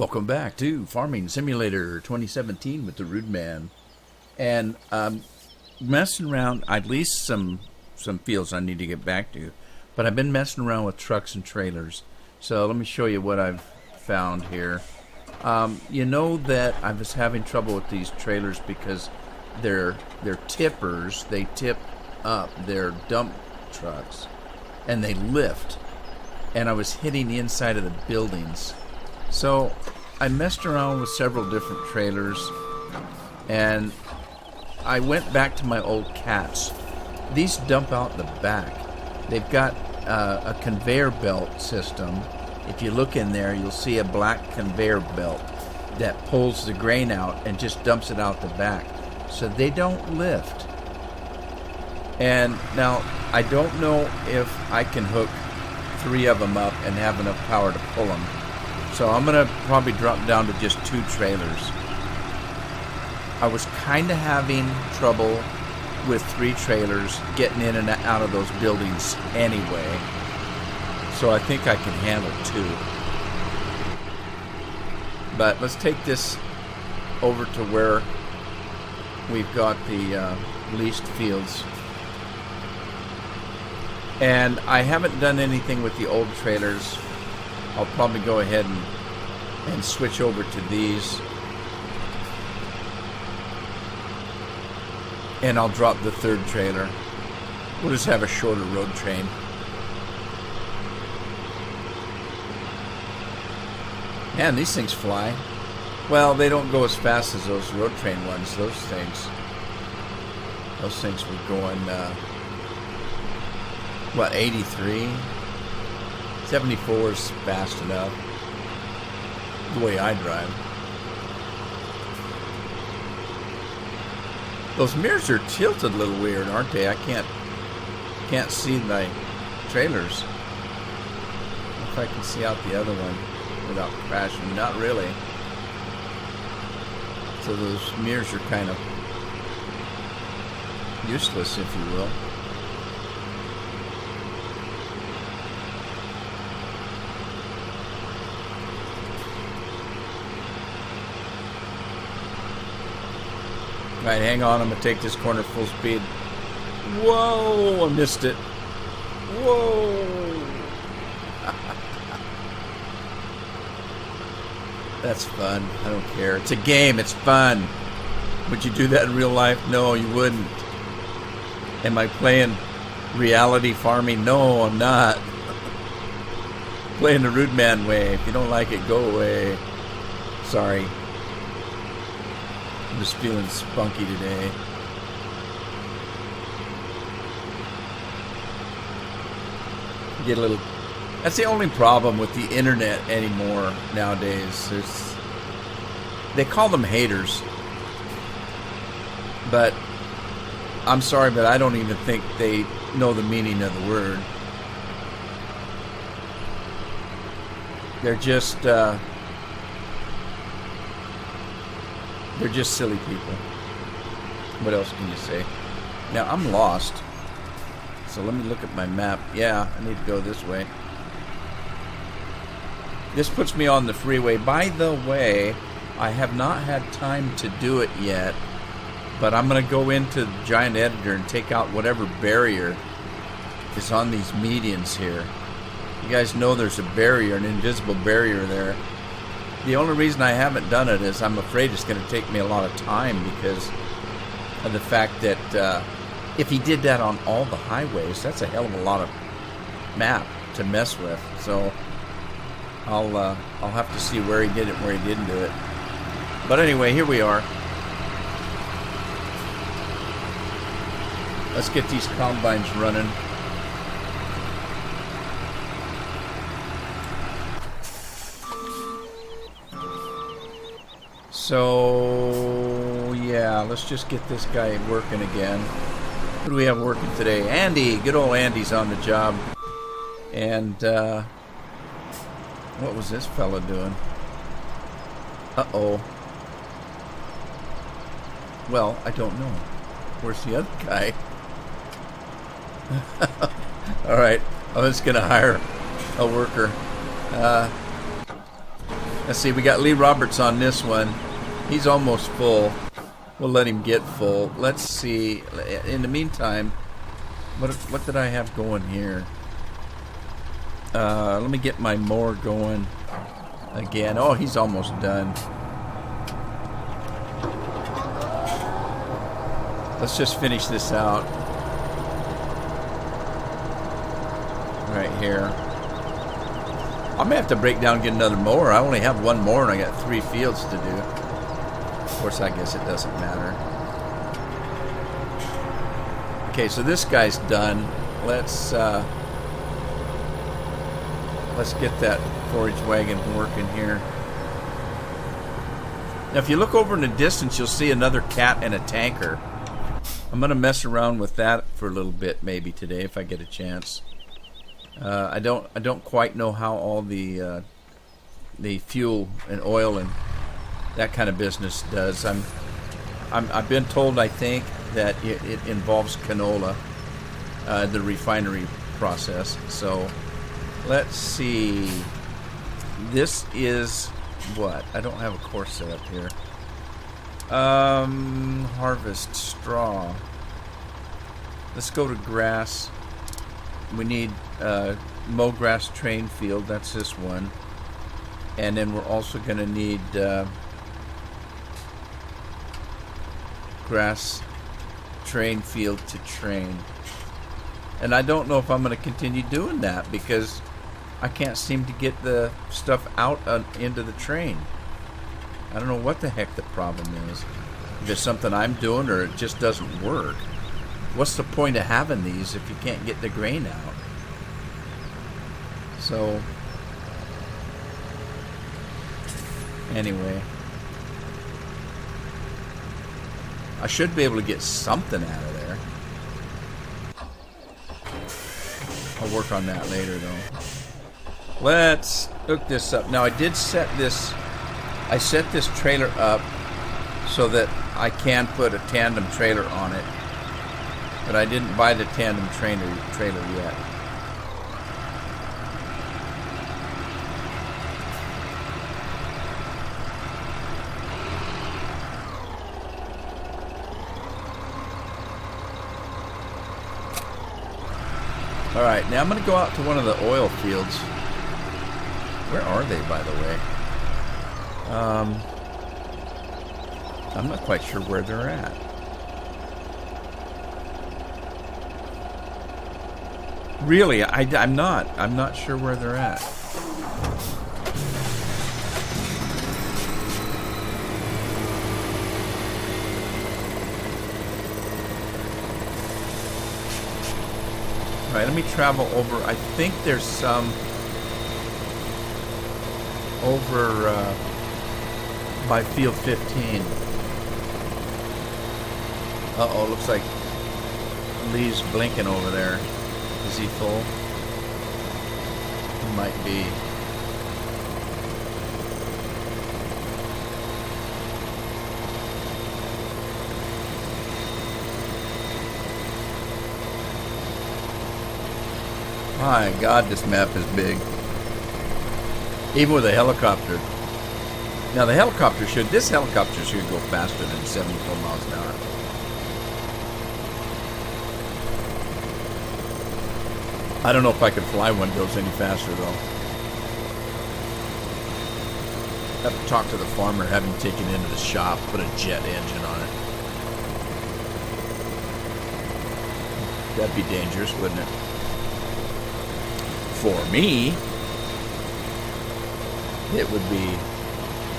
Welcome back to Farming Simulator 2017 with the Rude Man. And messing around, at least some fields I need to get back to. But I've been messing around with trucks and trailers. So let me show you what I've found here. You know that I was having trouble with these trailers because they're tippers. They tip up their dump trucks and they lift. And I was hitting the inside of the buildings. So I messed around with several different trailers and I went back to my old cats. These dump out the back. They've got a conveyor belt system. If you look in there, you'll see a black conveyor belt that pulls the grain out and just dumps it out the back. So they don't lift. And now I don't know if I can hook 3 of them up and have enough power to pull them. So I'm going to probably drop down to just 2 trailers. I was kind of having trouble with 3 trailers getting in and out of those buildings anyway. So I think I can handle 2. But let's take this over to where we've got the leased fields. And I haven't done anything with the old trailers. I'll probably go ahead and switch over to these. And I'll drop the 3rd trailer. We'll just have a shorter road train. Man, these things fly. Well, they don't go as fast as those road train ones. Those things were going, what, 83? 74 is fast enough. The way I drive. Those mirrors are tilted a little weird, aren't they? I can't see my trailers. If I can see out the other one without crashing. Not really. So those mirrors are kind of useless, if you will. Alright, hang on. I'm going to take this corner full speed. Whoa! I missed it. Whoa! That's fun. I don't care. It's a game. It's fun. Would you do that in real life? No, you wouldn't. Am I playing reality farming? No, I'm not. Playing the Rude Man way. If you don't like it, go away. Sorry. I'm just feeling spunky today. Get a little. That's the only problem with the internet anymore nowadays. They call them haters, but I'm sorry, but I don't even think they know the meaning of the word. They're just silly people. What else can you say? Now, I'm lost. So let me look at my map. Yeah, I need to go this way. This puts me on the freeway. By the way, I have not had time to do it yet. But I'm going to go into the Giant Editor and take out whatever barrier is on these medians here. You guys know there's a barrier, an invisible barrier there. The only reason I haven't done it is I'm afraid it's going to take me a lot of time because of the fact that if he did that on all the highways, that's a hell of a lot of map to mess with. So I'll have to see where he did it and where he didn't do it. But anyway, here we are. Let's get these combines running. So, yeah, let's just get this guy working again. Who do we have working today? Andy. Good old Andy's on the job. And, what was this fella doing? Uh-oh. Well, I don't know. Where's the other guy? Alright, I'm just going to hire a worker. Let's see, we got Lee Roberts on this one. He's almost full. We'll let him get full. Let's see. In the meantime, what did I have going here? Let me get my mower going again. Oh, he's almost done. Let's just finish this out. Right here. I may have to break down and get another mower. I only have one mower and I got 3 fields to do. Of course, I guess it doesn't matter. Okay, so this guy's done. Let's get that forage wagon working here. Now, if you look over in the distance, you'll see another cat and a tanker. I'm gonna mess around with that for a little bit, maybe today, if I get a chance. I don't quite know how all the fuel and oil and that kind of business does. I've been told, I think, that it involves canola, the refinery process. So let's see. This is what? I don't have a course set up here. Harvest straw. Let's go to grass. We need mow grass train field. That's this one. And then we're also going to need grass train field to train. And I don't know if I'm going to continue doing that because I can't seem to get the stuff out into the train. I don't know what the heck the problem is. If it's something I'm doing or it just doesn't work. What's the point of having these if you can't get the grain out? So, anyway. I should be able to get something out of there. I'll work on that later though. Let's hook this up. Now I did set this, I set this trailer up so that I can put a tandem trailer on it. But I didn't buy the tandem trailer yet. Alright, now I'm going to go out to one of the oil fields. Where are they, by the way? I'm not quite sure where they're at. Really, I'm not sure where they're at. All right, let me travel over. I think there's some over by field 15. Uh-oh, looks like Lee's blinking over there. Is he full? He might be. My God, this map is big. Even with a helicopter. Now this helicopter should go faster than 74 miles an hour. I don't know if I could fly one that goes any faster though. Have to talk to the farmer, have him take it into the shop, put a jet engine on it. That'd be dangerous, wouldn't it? For me, it would be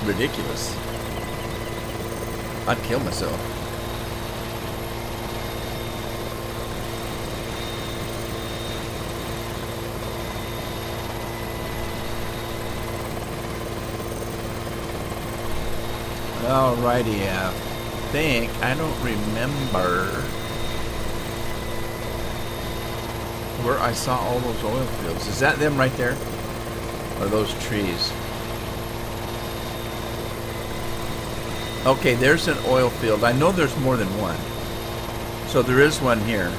ridiculous. I'd kill myself. Alrighty, I don't remember where I saw all those oil fields. Is that them right there? Or those trees? Okay, there's an oil field. I know there's more than one. So there is one here.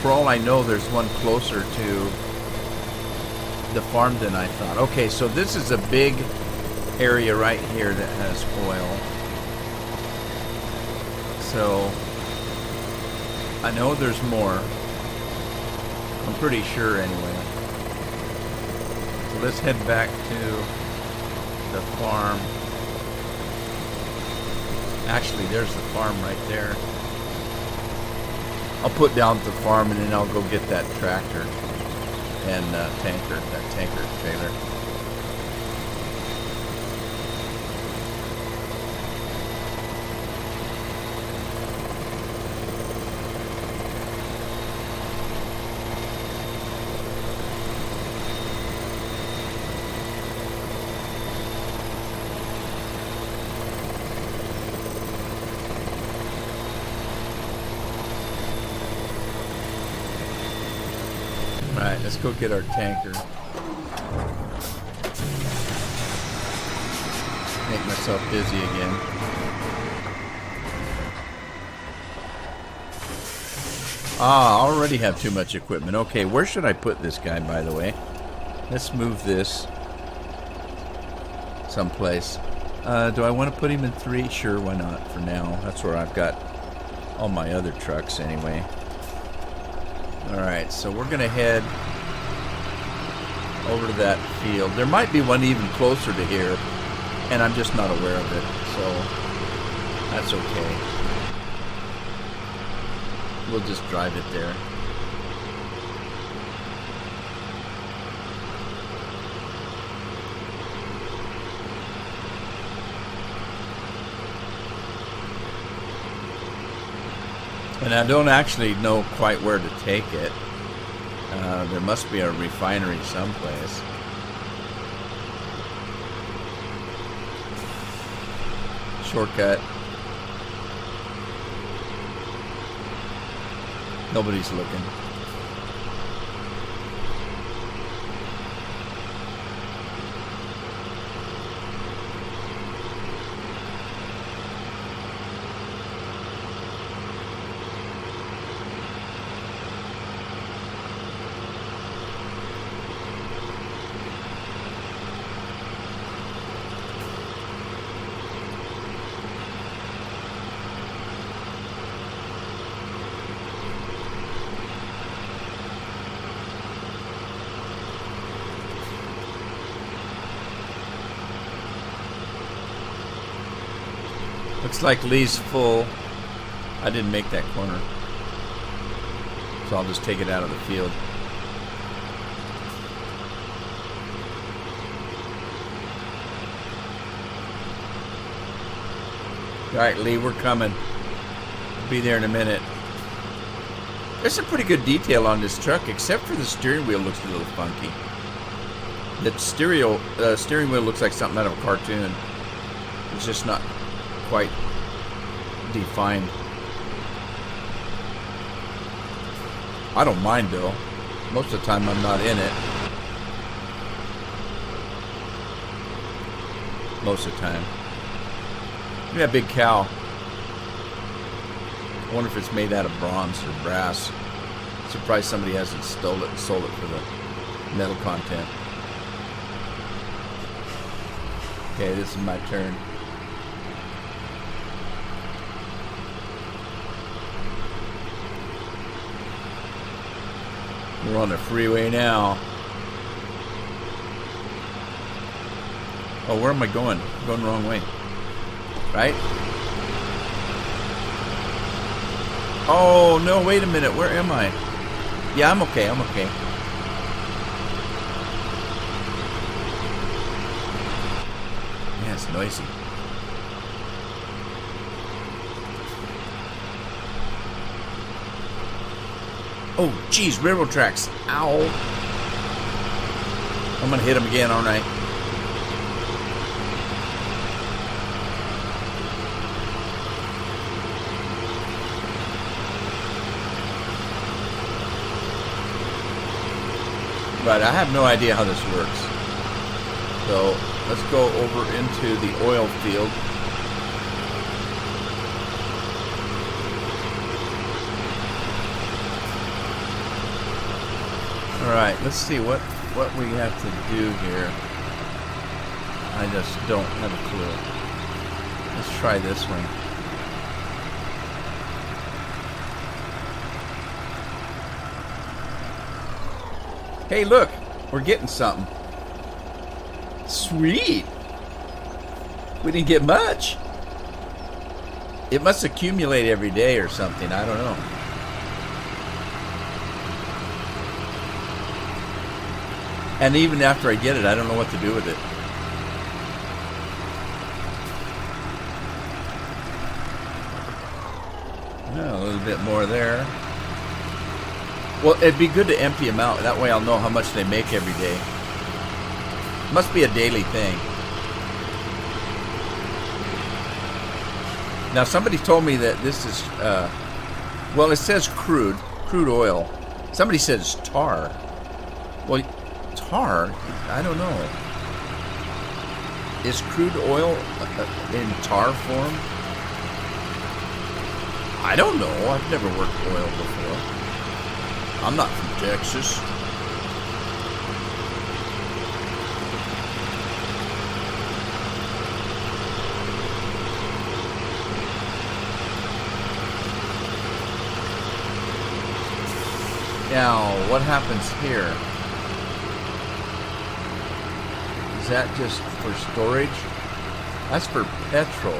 for all I know, there's one closer to the farm than I thought. Okay, so this is a big area right here that has oil. So I know there's more. I'm pretty sure anyway. So let's head back to the farm. Actually, there's the farm right there. I'll put down the farm and then I'll go get that tractor and tanker, that tanker trailer. Alright, let's go get our tanker. Make myself busy again. Ah, I already have too much equipment. Okay, where should I put this guy, by the way? Let's move this someplace. Do I want to put him in 3? Sure, why not for now. That's where I've got all my other trucks anyway. Alright, so we're going to head over to that field. There might be one even closer to here, and I'm just not aware of it, so that's okay. We'll just drive it there. And I don't actually know quite where to take it. There must be a refinery someplace. Shortcut. Nobody's looking. Looks like Lee's full. I didn't make that corner, so I'll just take it out of the field. Alright, Lee, we're coming. We'll be there in a minute. There's some pretty good detail on this truck, except for the steering wheel looks a little funky. The steering wheel looks like something out of a cartoon. It's just not quite defined. I don't mind though. Most of the time I'm not in it. Most of the time. Look at that big cow. I wonder if it's made out of bronze or brass. I'm surprised somebody hasn't stole it and sold it for the metal content. Okay, this is my turn. We're on the freeway now. Oh, where am I going? I'm going the wrong way. Right? Oh, no, wait a minute. Where am I? Yeah, I'm okay. I'm okay. Yeah, it's noisy. Oh, geez, railroad tracks. Ow. I'm going to hit them again, aren't I? Right, I have no idea how this works. So, let's go over into the oil field. Alright, let's see what we have to do here. I just don't have a clue. Let's try this one. Hey, look! We're getting something. Sweet! We didn't get much. It must accumulate every day or something. I don't know. And even after I get it, I don't know what to do with it. Oh, a little bit more there. Well, it'd be good to empty them out. That way I'll know how much they make every day. Must be a daily thing. Now, somebody told me that this is, well, it says crude oil. Somebody says tar. Well, tar? I don't know. Is crude oil in tar form? I don't know. I've never worked oil before. I'm not from Texas. Now, what happens here? Is that just for storage? That's for petrol.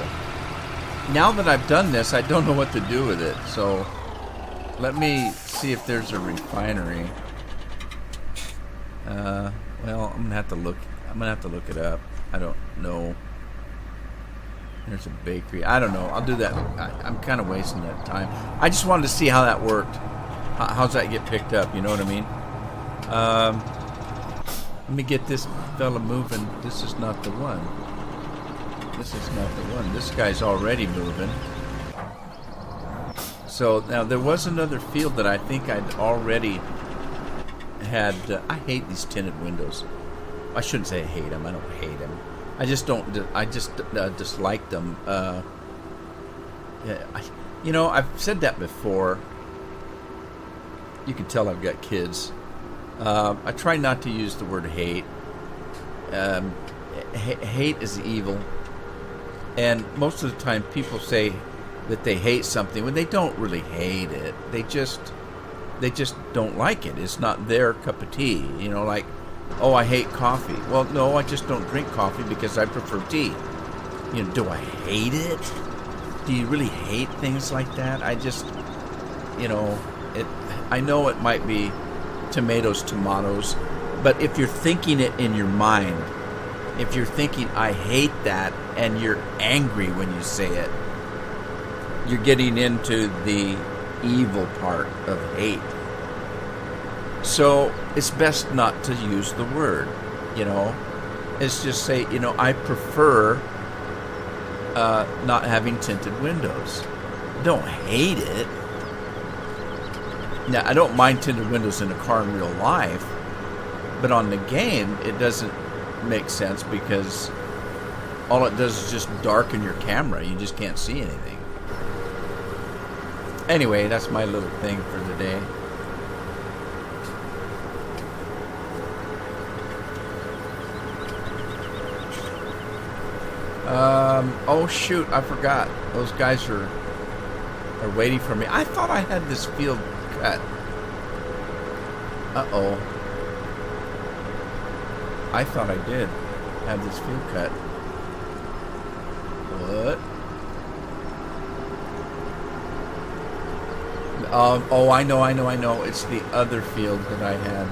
Now that I've done this, I don't know what to do with it. So, let me see if there's a refinery. Well, I'm gonna have to look. I'm gonna have to look it up. I don't know. There's a bakery. I don't know. I'll do that. I'm kind of wasting that time. I just wanted to see how that worked. How's that get picked up? You know what I mean? Let me get this fella moving. This is not the one. This is not the one. This guy's already moving. So now there was another field that I think I'd already had. I hate these tinted windows. I shouldn't say I hate them. I don't hate them. I just don't. I just dislike them. Yeah, you know, I've said that before. You can tell I've got kids. I try not to use the word hate. Hate is evil. And most of the time people say that they hate something when they don't really hate it. They just don't like it. It's not their cup of tea. You know, like, oh, I hate coffee. Well, no, I just don't drink coffee because I prefer tea. You know, do I hate it? Do you really hate things like that? I just, you know, I know it might be tomatoes, but if you're thinking it in your mind, if you're thinking, I hate that, and you're angry when you say it, you're getting into the evil part of hate. So it's best not to use the word, you know. It's just say, you know, I prefer not having tinted windows. Don't hate it. Now, I don't mind tinted windows in a car in real life, but on the game, it doesn't make sense because all it does is just darken your camera. You just can't see anything. Anyway, that's my little thing for the day. Oh shoot, I forgot. Those guys are waiting for me. I thought I had this field cut. Uh-oh. I thought I did have this field cut. What? Oh, I know. It's the other field that I had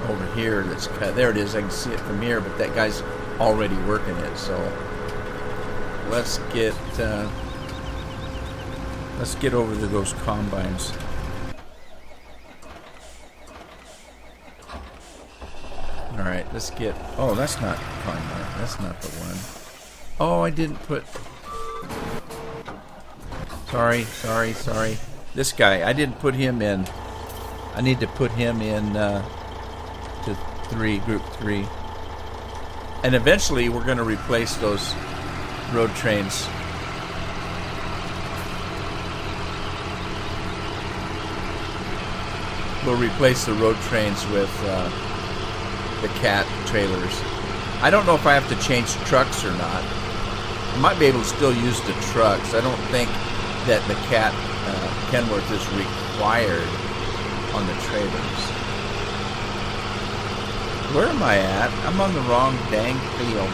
over here that's cut. There it is. I can see it from here, but that guy's already working it. So let's get over to those combines. All right, let's get. Oh, that's not combine. That's not the one. Oh, I didn't put. Sorry. This guy, I didn't put him in. I need to put him in to group 3. And eventually we're going to replace those road trains. we'll replace the road trains with the Cat trailers. I don't know if I have to change trucks or not. I might be able to still use the trucks. I don't think that the Cat Kenworth is required on the trailers. Where am I at? I'm on the wrong dang field.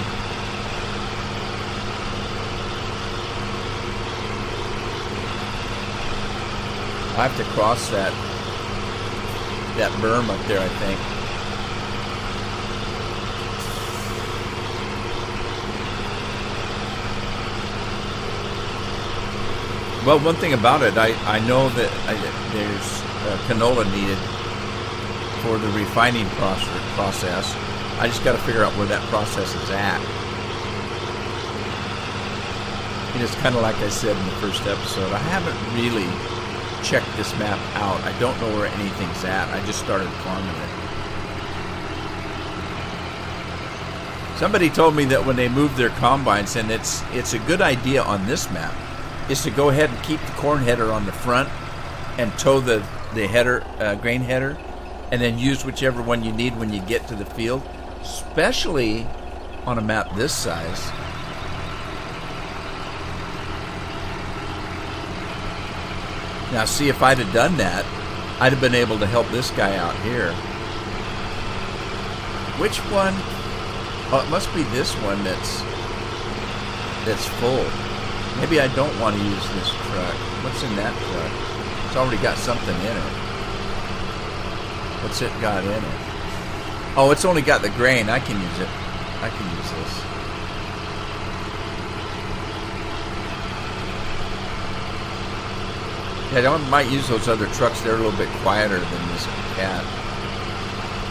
I have to cross that berm up there, I think. Well, one thing about it, I know that there's canola needed for the refining process. I just got to figure out where that process is at. And it's kind of like I said in the first episode, I haven't really checked this map out. I don't know where anything's at. I just started farming it. Somebody told me that when they move their combines, and it's a good idea on this map, is to go ahead and keep the corn header on the front and tow the header, grain header, and then use whichever one you need when you get to the field, especially on a map this size. Now, see, if I'd have done that, I'd have been able to help this guy out here. Which one? Oh, it must be this one that's full. Maybe I don't want to use this truck. What's in that truck? It's already got something in it. What's it got in it? Oh, it's only got the grain. I can use it. I can use this. Yeah, I might use those other trucks. They're a little bit quieter than this Cat.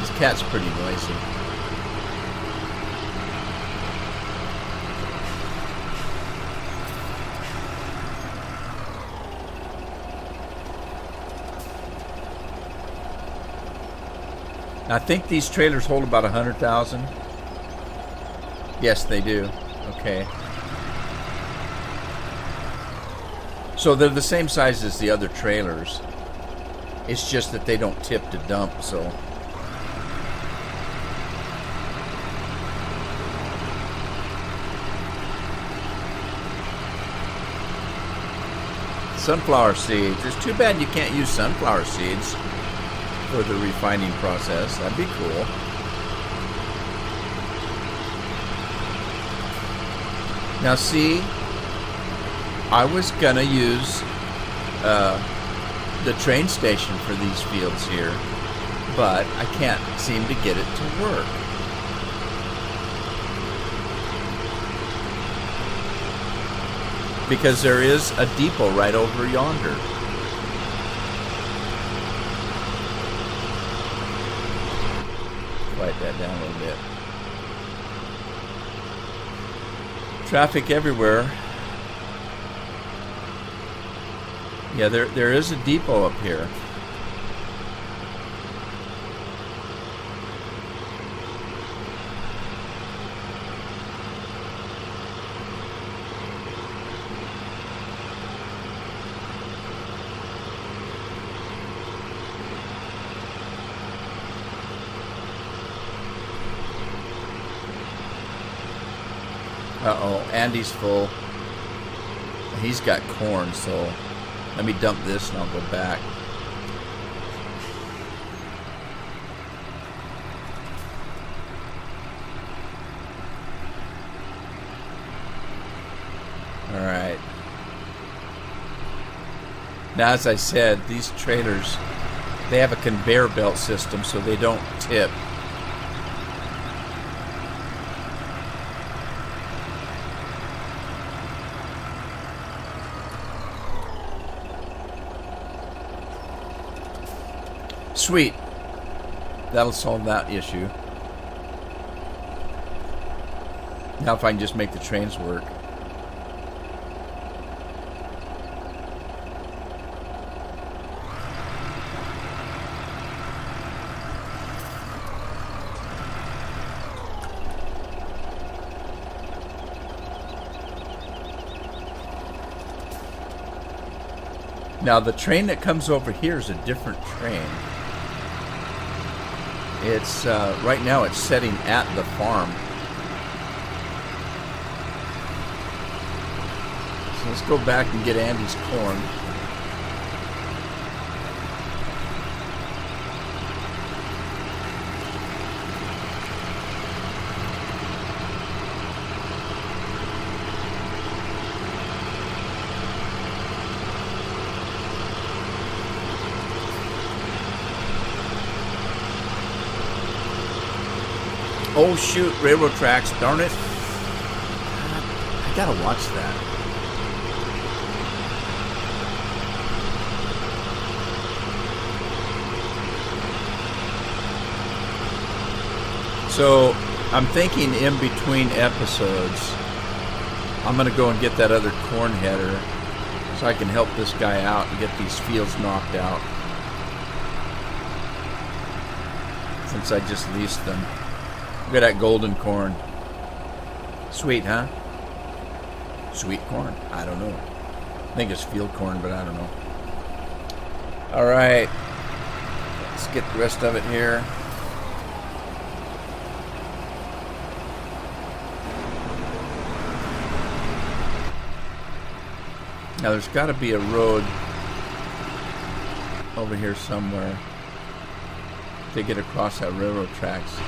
This Cat's pretty noisy. I think these trailers hold about 100,000. Yes, they do. Okay. So they're the same size as the other trailers. It's just that they don't tip to dump, so. Sunflower seeds. It's too bad you can't use sunflower seeds for the refining process. That'd be cool. Now see, I was gonna use the train station for these fields here, but I can't seem to get it to work. Because there is a depot right over yonder. Quiet that down a little bit. Traffic everywhere. Yeah, there is a depot up here. Uh-oh, Andy's full. He's got corn, so let me dump this and I'll go back. Alright. Now, as I said, these trailers, they have a conveyor belt system, so they don't tip. Sweet. That'll solve that issue. Now if I can just make the trains work. Now the train that comes over here is a different train. It's right now it's setting at the farm. So let's go back and get Andy's corn. Oh shoot, railroad tracks, darn it. I gotta watch that. So, I'm thinking in between episodes, I'm gonna go and get that other corn header so I can help this guy out and get these fields knocked out. Since I just leased them. Look at that golden corn. Sweet, huh? Sweet corn. I don't know. I think it's field corn, but I don't know. Alright. Let's get the rest of it here. Now there's got to be a road over here somewhere to get across that railroad tracks.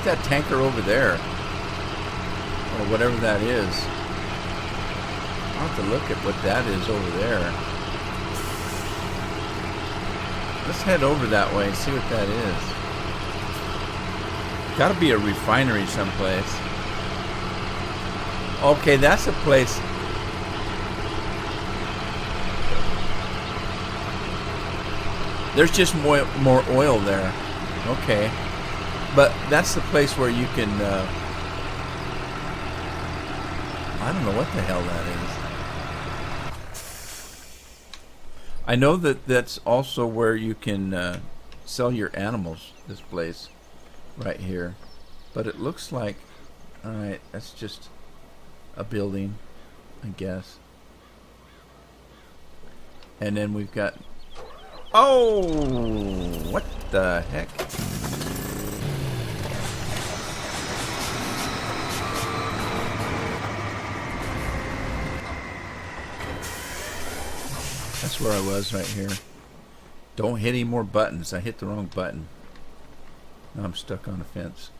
That tanker over there, or whatever that is. I'll have to look at what that is over there. Let's head over that way and see what that is. Gotta be a refinery someplace. Okay, that's a place. There's just more oil there. Okay. But that's the place where you can, I don't know what the hell that is. I know that that's also where you can sell your animals, this place, right here. But it looks like, alright, that's just a building, I guess. And then we've got, oh, what the heck? That's where I was right here. Don't hit any more buttons. I hit the wrong button. Now I'm stuck on a fence.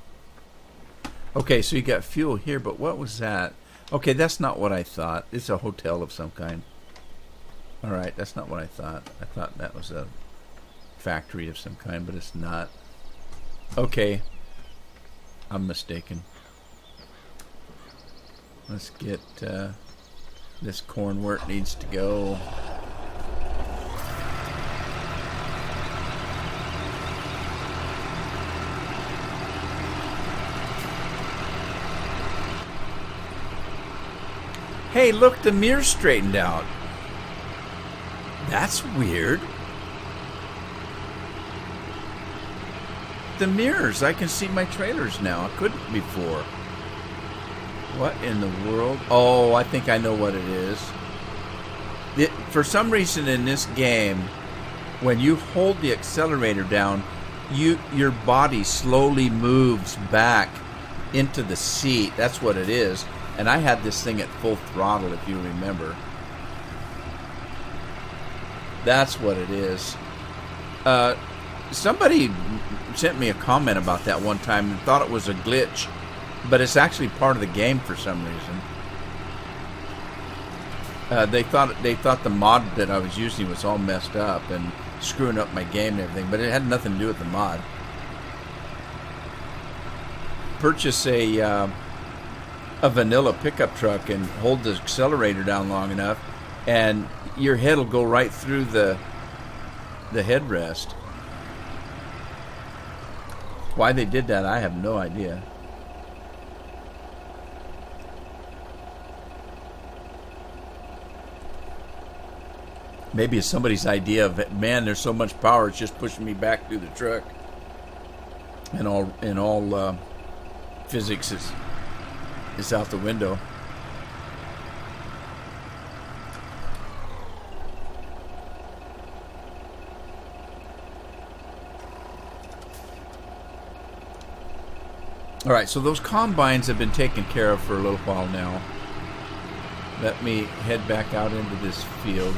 Okay, so you got fuel here, but what was that? Okay, that's not what I thought. It's a hotel of some kind. Alright, that's not what I thought. I thought that was a factory of some kind, but it's not. Okay. I'm mistaken. Let's get this corn where it needs to go. Hey, look, the mirror's straightened out. That's weird. The mirrors, I can see my trailers now. I couldn't before. What in the world? Oh, I think I know what it is. For some reason in this game, when you hold the accelerator down, your body slowly moves back into the seat. That's what it is. And I had this thing at full throttle, if you remember. That's what it is. Somebody sent me a comment about that one time and thought it was a glitch, but it's actually part of the game for some reason. They thought the mod that I was using was all messed up and screwing up my game and everything, but it had nothing to do with the mod. Purchase a vanilla pickup truck and hold the accelerator down long enough and your head will go right through the headrest. Why they did that, I have no idea. Maybe it's somebody's idea of, man, there's so much power, it's just pushing me back through the truck. And all physics is out the window. All right, so those combines have been taken care of for a little while now. Let me head back out into this field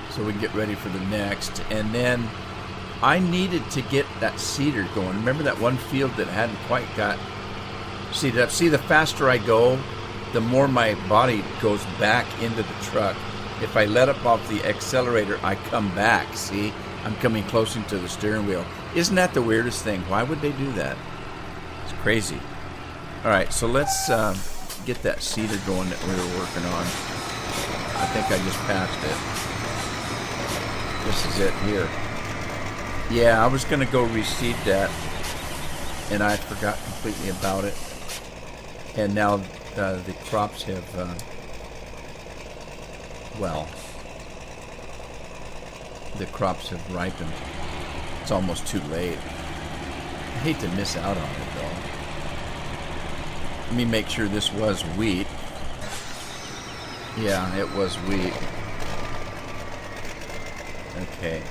so we can get ready for the next. And then I needed to get that seeder going. Remember that one field that hadn't quite got seeded up? See, the faster I go, the more my body goes back into the truck. If I let up off the accelerator, I come back. See, I'm coming closer to the steering wheel. Isn't that the weirdest thing? Why would they do that? It's crazy. All right, so let's get that seeder going that we were working on. I think I just passed it. This is it here. Yeah, I was going to go reseed that, and I forgot completely about it. And now the crops have, the crops have ripened. It's almost too late. I hate to miss out on it, though. Let me make sure this was wheat. Yeah, it was wheat. Okay.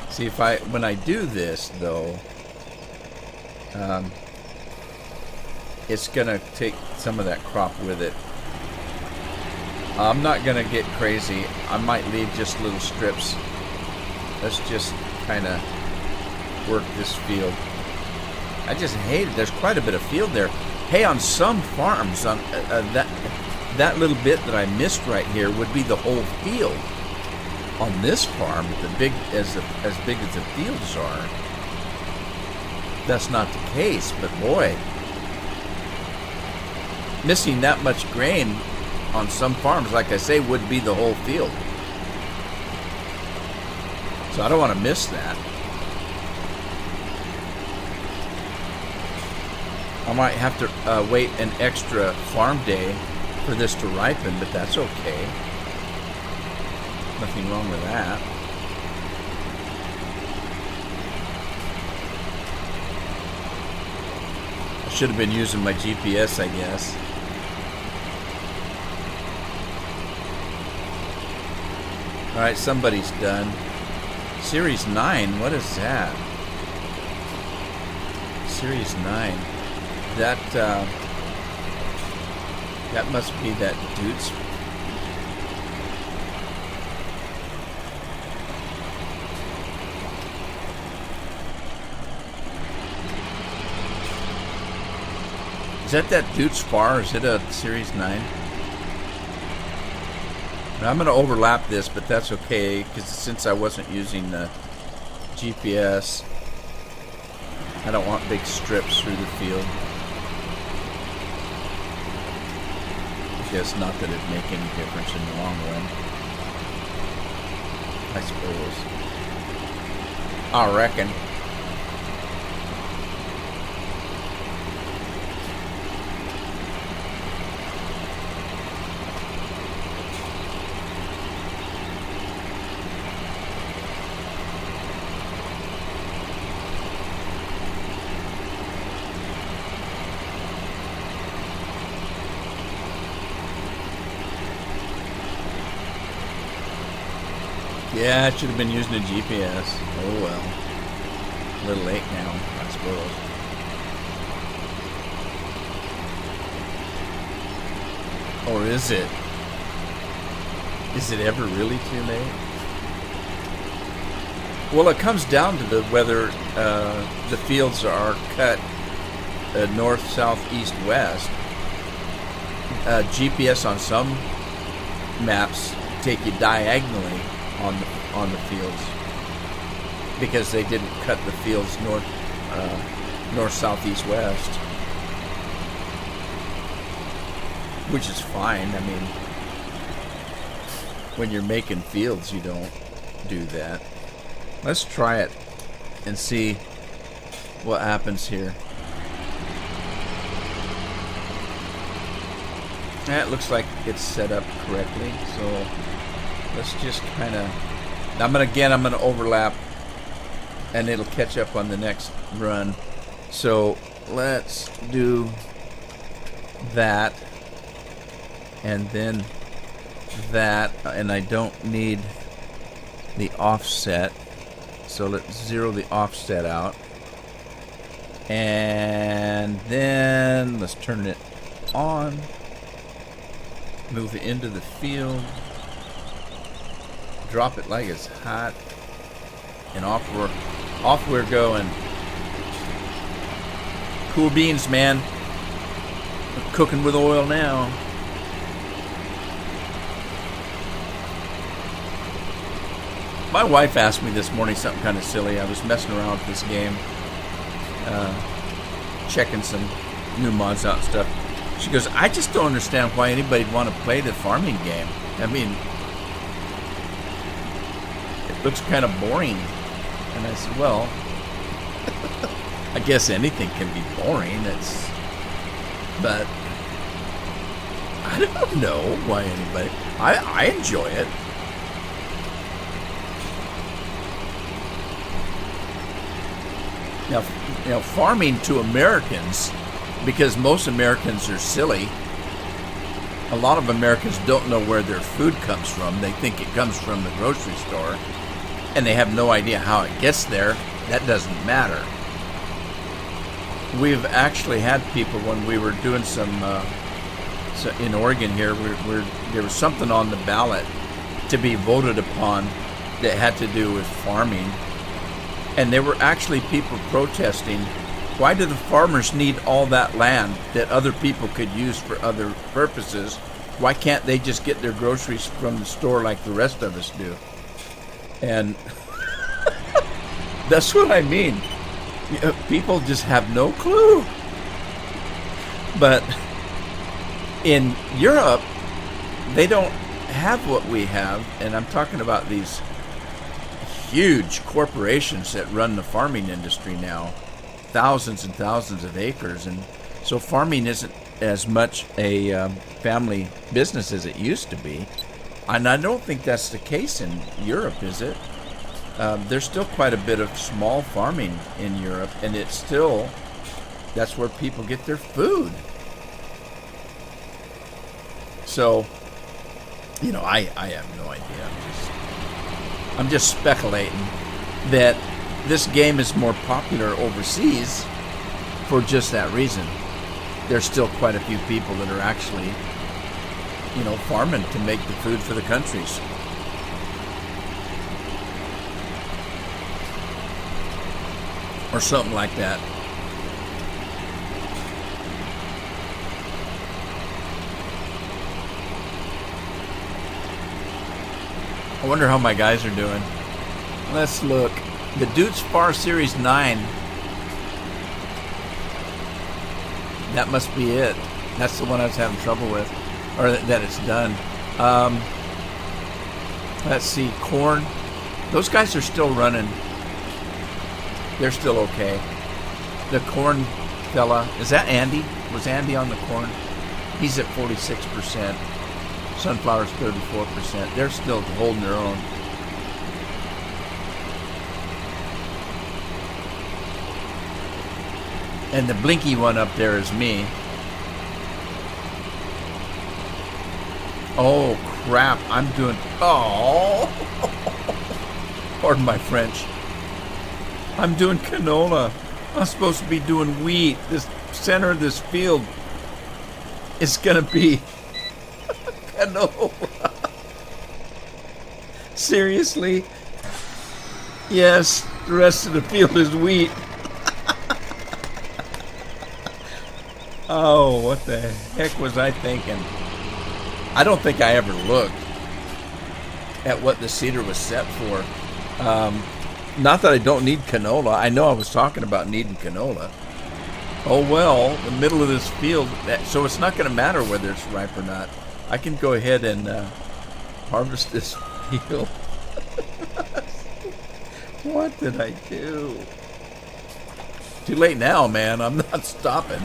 See, when I do this, though, it's gonna take some of that crop with it. I'm not gonna get crazy. I might leave just little strips. Let's just kind of work this field. I just hate it. There's quite a bit of field there. Hey, on some farms, on that little bit that I missed right here would be the whole field. On this farm, as big as the fields are, that's not the case. But boy, missing that much grain on some farms, like I say, would be the whole field. So I don't want to miss that. I might have to wait an extra farm day for this to ripen, but that's okay. Nothing wrong with that. I should have been using my GPS, I guess. Alright, somebody's done. Series 9, what is that? Series 9. That must be that dude's. Is that Dude's Far? Is it a Series 9? Now, I'm going to overlap this, but that's okay, because since I wasn't using the GPS, I don't want big strips through the field. Because not that it'd make any difference in the long run, I suppose. I reckon. Yeah, I should have been using a GPS. Oh well. A little late now, I suppose. Or is it? Is it ever really too late? Well, it comes down to whether the fields are cut north, south, east, west. GPS on some maps take you diagonally on the fields because they didn't cut the fields north, south, east, west, which is fine. I mean, when you're making fields, you don't do that. Let's try it and see what happens here. That looks like it's set up correctly, so let's just kind of. I'm gonna overlap, and it'll catch up on the next run. So let's do that, and then that, and I don't need the offset. So let's zero the offset out. And then let's turn it on. Move it into the field. Drop it like it's hot. And off we're going. Cool beans, man. We're cooking with oil now. My wife asked me this morning something kind of silly. I was messing around with this game, checking some new mods out and stuff. She goes, I just don't understand why anybody'd want to play the farming game. I mean, it looks kind of boring. And I said, well, I guess anything can be boring. But I don't know why anybody. I enjoy it. Now, farming to Americans, because most Americans are silly. A lot of Americans don't know where their food comes from. They think it comes from the grocery store, and they have no idea how it gets there. That doesn't matter. We've actually had people when we were doing some in Oregon here. There was something on the ballot to be voted upon that had to do with farming. And there were actually people protesting, why do the farmers need all that land that other people could use for other purposes? Why can't they just get their groceries from the store like the rest of us do? And that's what I mean. People just have no clue. But in Europe, they don't have what we have, and I'm talking about these huge corporations that run the farming industry now, thousands and thousands of acres, and so farming isn't as much a family business as it used to be. And I don't think that's the case in Europe, is it? There's still quite a bit of small farming in Europe, and that's where people get their food. So, I have no idea. I'm just speculating that this game is more popular overseas for just that reason. There's still quite a few people that are actually, farming to make the food for the countries. Or something like that. I wonder how my guys are doing. Let's look. The Dudes Far Series 9. That must be it. That's the one I was having trouble with. Or that it's done. Let's see. Corn. Those guys are still running. They're still okay. The corn fella. Is that Andy? Was Andy on the corn? He's at 46%. Sunflower's 34%. They're still holding their own. And the blinky one up there is me. Oh, crap. I'm doing... Oh! Pardon my French. I'm doing canola. I'm supposed to be doing wheat. This center of this field is going to be canola. Seriously? Yes, the rest of the field is wheat. Oh, what the heck was I thinking? I don't think I ever looked at what the seeder was set for. Not that I don't need canola. I know I was talking about needing canola. Oh well, the middle of this field, so it's not going to matter whether it's ripe or not. I can go ahead and harvest this field. What did I do? Too late now, man. I'm not stopping.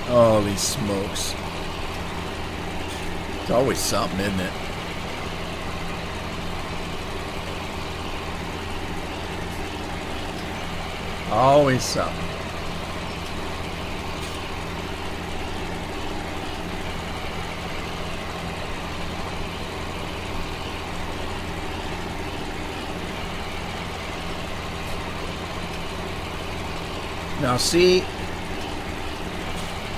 Holy smokes. It's always something, isn't it? Always something. Now see,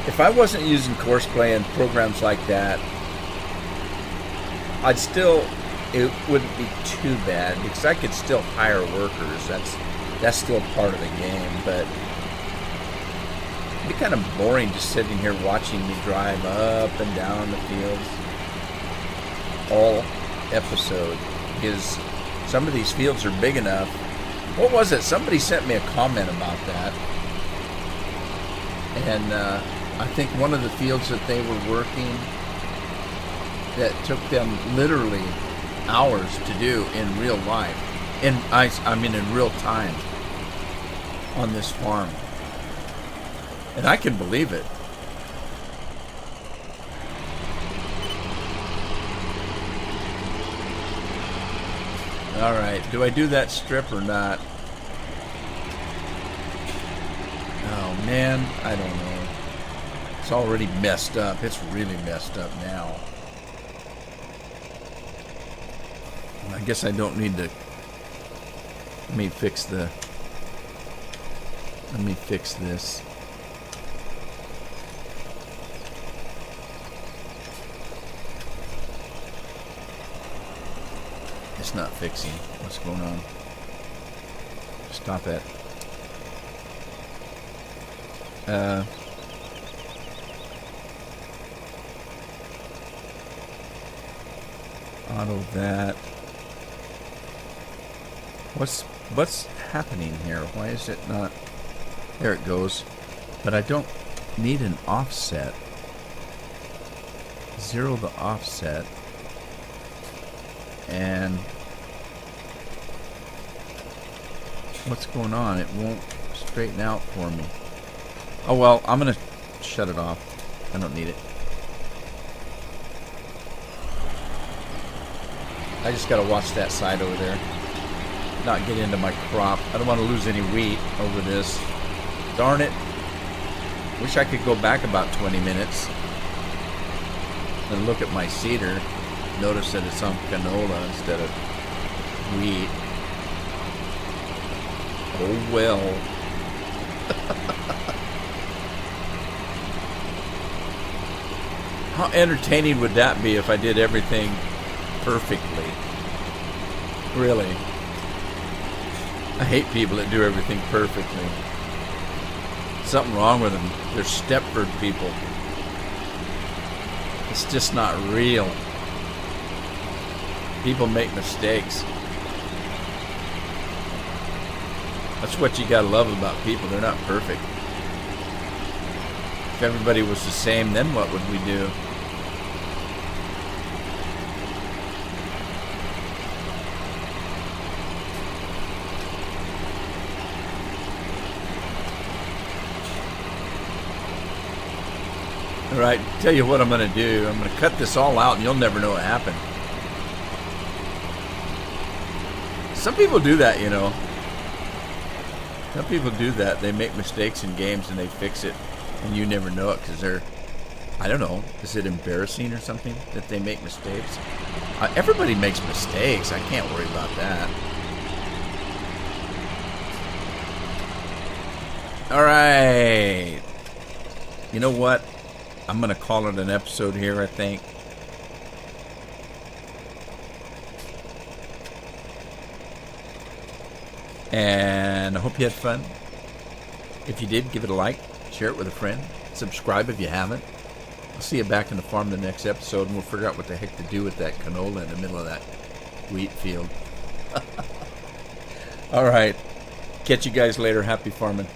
if I wasn't using Courseplay and programs like that, it wouldn't be too bad because I could still hire workers. That's still part of the game, but it'd be kind of boring just sitting here watching me drive up and down the fields all episode, because some of these fields are big enough. What was it? Somebody sent me a comment about that, and I think one of the fields that they were working that took them literally hours to do in real life, I mean in real time on this farm, and I can believe it. All right, do I do that strip or not? Oh man, I don't know. It's already messed up. It's really messed up now. I guess I don't need to. Let me fix this. It's not fixing. What's going on? Stop it. Auto that. What's happening here? Why is it not? There it goes. But I don't need an offset. Zero the offset. And what's going on? It won't straighten out for me. Oh well, I'm gonna shut it off. I don't need it. I just gotta watch that side over there. Not get into my crop. I don't want to lose any wheat over this. Darn it. Wish I could go back about 20 minutes and look at my cedar. Notice that it's on canola instead of wheat. Oh well. How entertaining would that be if I did everything perfectly? Really. I hate people that do everything perfectly. Something wrong with them. They're Stepford people. It's just not real. People make mistakes. That's what you gotta love about people. They're not perfect. If everybody was the same, then what would we do? Alright, tell you what I'm going to do. I'm going to cut this all out and you'll never know what happened. Some people do that, you know. Some people do that. They make mistakes in games and they fix it and you never know it because they're, I don't know, is it embarrassing or something that they make mistakes? Everybody makes mistakes. I can't worry about that. Alright. You know what? I'm going to call it an episode here, I think. And I hope you had fun. If you did, give it a like. Share it with a friend. Subscribe if you haven't. I'll see you back in the farm the next episode, and we'll figure out what the heck to do with that canola in the middle of that wheat field. All right. Catch you guys later. Happy farming.